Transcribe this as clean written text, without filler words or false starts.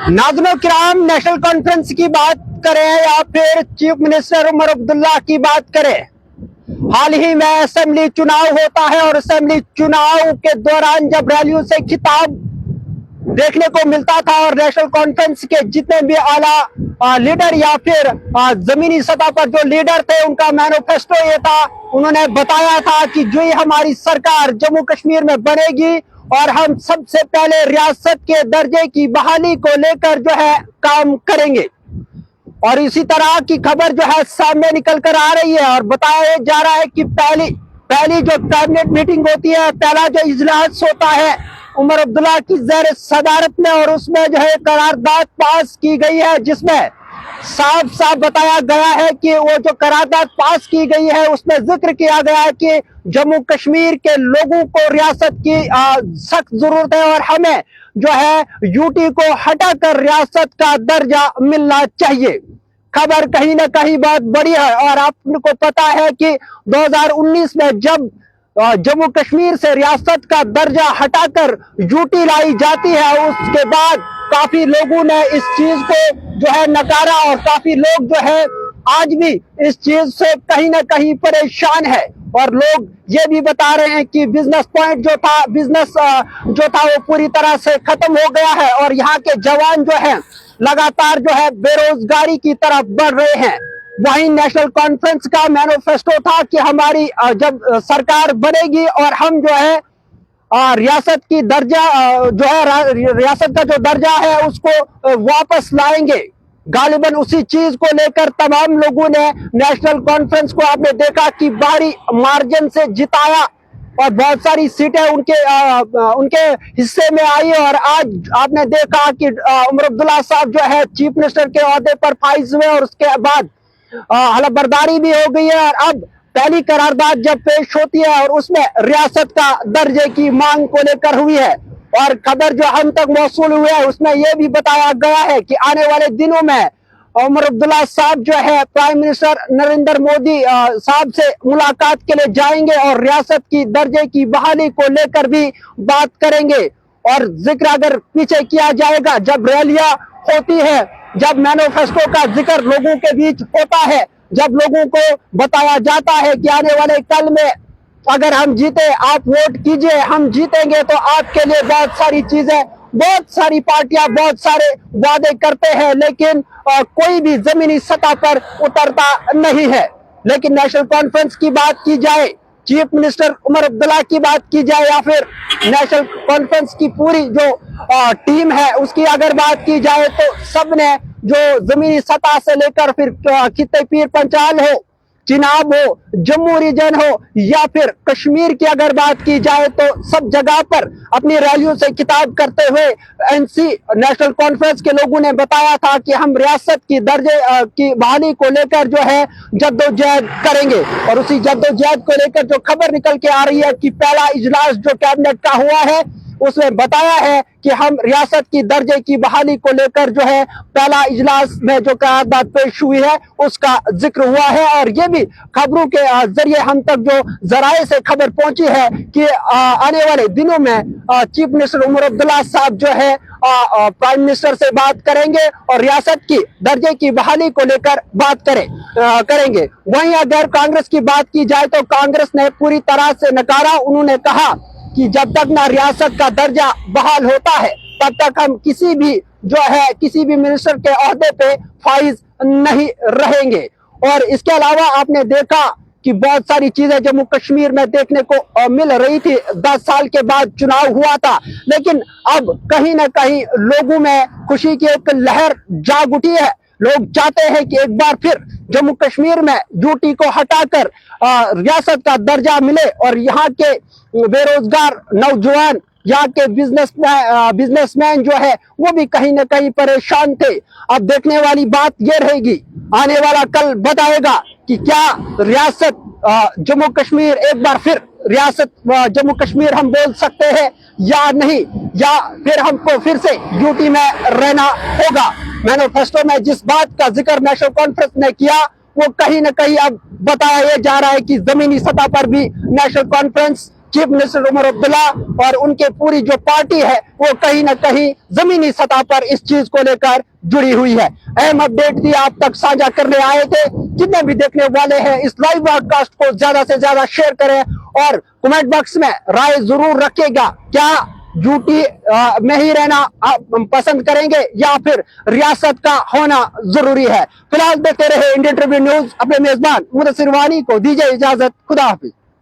नाज़रीन किराम, national conference की बात करें या फिर चीफ मिनिस्टर उमर अब्दुल्ला की बात करें, हाल ही में असेंबली चुनाव होता है और असेंबली चुनाव के दौरान जब रैलियों से खिताब देखने को मिलता था और नेशनल कॉन्फ्रेंस के जितने भी आला लीडर या फिर जमीनी सतह पर जो लीडर थे, उनका मैनिफेस्टो ये था, उन्होंने बताया था कि जो ही हमारी सरकार जम्मू कश्मीर में बनेगी और हम सबसे पहले रियासत के दर्जे की बहाली को लेकर जो है काम करेंगे। और इसी तरह की खबर जो है सामने निकल कर आ रही है और बताया जा रहा है कि पहली जो कैबिनेट मीटिंग होती है, पहला जो इजलास होता है उमर अब्दुल्ला की ज़ेर सदारत में, और उसमें जो है करारदाद पास की गई है, जिसमें साफ साफ बताया गया है कि वो जो करारदाद पास की गई है उसमें जिक्र किया गया है कि जम्मू कश्मीर के लोगों को रियासत की सख्त जरूरत है और हमें जो है यूटी को हटाकर रियासत का दर्जा मिलना चाहिए। खबर कहीं ना कहीं बहुत बड़ी है और आपको पता है कि 2019 में जब जम्मू कश्मीर से रियासत का दर्जा हटाकर यूटी लाई जाती है, उसके बाद काफी लोगों ने इस चीज को जो है नकारा और काफी लोग जो है आज भी इस चीज से कहीं ना कहीं परेशान है। और लोग ये भी बता रहे हैं कि बिजनेस पॉइंट बिजनेस जो था वो पूरी तरह से खत्म हो गया है और यहाँ के जवान जो है लगातार जो है बेरोजगारी की तरफ बढ़ रहे हैं। वहीं नेशनल कॉन्फ्रेंस का मैनिफेस्टो था कि हमारी जब सरकार बनेगी और हम जो है रियासत की दर्जा जो है रियासत का जो दर्जा है उसको वापस लाएंगे। गालिबन उसी चीज को लेकर तमाम लोगों ने नेशनल कॉन्फ्रेंस को आपने देखा कि भारी मार्जिन से जिताया और बहुत सारी सीटें उनके हिस्से में आई और आज आपने देखा कि उमर अब्दुल्ला साहब जो है चीफ मिनिस्टर के ओहदे पर फाइज हुए और उसके बाद हलफबरदारी भी हो गई है। और अब पहली करारदाद जब पेश होती है और उसमें रियासत का दर्जे की मांग को लेकर हुई है और खबर जो हम तक मौसूल हुई है उसमें यह भी बताया गया है कि आने वाले दिनों में उमर अब्दुल्ला साहब जो है प्राइम मिनिस्टर नरेंद्र मोदी साहब से मुलाकात के लिए जाएंगे और रियासत की दर्जे की बहाली को लेकर भी बात करेंगे। और जिक्र अगर पीछे किया जाएगा, जब रैलियां होती है, जब मैनिफेस्टो का जिक्र लोगों के बीच होता है, जब लोगों को बताया जाता है कि आने वाले कल में अगर हम जीते, आप वोट कीजिए, हम जीतेंगे तो आपके लिए बहुत सारी चीजें, बहुत सारी पार्टियां बहुत सारे वादे करते हैं, लेकिन कोई भी जमीनी सतह पर उतरता नहीं है। लेकिन नेशनल कॉन्फ्रेंस की बात की जाए, चीफ मिनिस्टर उमर अब्दुल्ला की बात की जाए या फिर नेशनल कॉन्फ्रेंस की पूरी जो टीम है उसकी अगर बात की जाए, तो सबने जो जमीनी सतह से लेकर फिर खित्ते पीर पंचाल हो, चिनाब हो, जम्मू रीजन हो या फिर कश्मीर की अगर बात की जाए, तो सब जगह पर अपनी रैलियों से खिताब करते हुए एनसी नेशनल कॉन्फ्रेंस के लोगों ने बताया था कि हम रियासत की दर्जे की बहाली को लेकर जो है जद्दोजहद करेंगे। और उसी जद्दोजहद को लेकर जो खबर निकल के आ रही है कि पहला इजलास जो कैबिनेट का हुआ है उसमें बताया है कि हम रियासत की दर्जे की बहाली को लेकर जो है पहला इजलास में जो करारदाद पेश हुई है उसका जिक्र हुआ है। और ये भी खबरों के जरिए हम तक जो जराए से खबर पहुंची है कि आने वाले दिनों में चीफ मिनिस्टर उमर अब्दुल्ला साहब जो है प्राइम मिनिस्टर से बात करेंगे और रियासत की दर्जे की बहाली को लेकर बात करेंगे। वहीं अगर कांग्रेस की बात की जाए तो कांग्रेस ने पूरी तरह से नकारा। उन्होंने कहा कि जब तक ना रियासत का दर्जा बहाल होता है तब तक हम किसी भी मिनिस्टर के ओहदे पे फाइज नहीं रहेंगे। और इसके अलावा आपने देखा कि बहुत सारी चीजें जम्मू कश्मीर में देखने को मिल रही थी। 10 साल के बाद चुनाव हुआ था, लेकिन अब कहीं ना कहीं लोगों में खुशी की एक लहर जाग उठी है। लोग चाहते हैं कि एक बार फिर जम्मू कश्मीर में यूटी को हटाकर रियासत का दर्जा मिले और यहाँ के बेरोजगार नौजवान, यहाँ के बिजनेसमैन जो है वो भी कहीं ना कहीं परेशान थे। अब देखने वाली बात ये रहेगी, आने वाला कल बताएगा कि क्या रियासत जम्मू कश्मीर एक बार फिर रियासत जम्मू कश्मीर हम बोल सकते हैं या नहीं, या फिर हमको फिर से यूटी में रहना होगा। मैनिफेस्टो में जिस बात का जिक्र नेशनल कॉन्फ्रेंस ने किया वो कहीं ना कहीं अब बताया जा रहा है कि जमीनी सतह पर भी national conference chief minister Omar Abdullah और उनके पूरी जो पार्टी है वो कहीं ना कहीं जमीनी सतह पर इस चीज को लेकर जुड़ी हुई है। अहम अपडेट थी आप तक साझा करने आए थे। जितने भी देखने वाले हैं इस लाइव ब्रॉडकास्ट को ज्यादा से ज्यादा शेयर करें और कमेंट बॉक्स में राय जरूर रखिएगा। क्या यूटी में ही रहना आप पसंद करेंगे या फिर रियासत का होना जरूरी है? फिलहाल देखते रहे इंडियन ट्रिब्यून न्यूज। अपने मेजबान मुदस्सिर वानी को दीजिए इजाजत। खुदा हाफिज।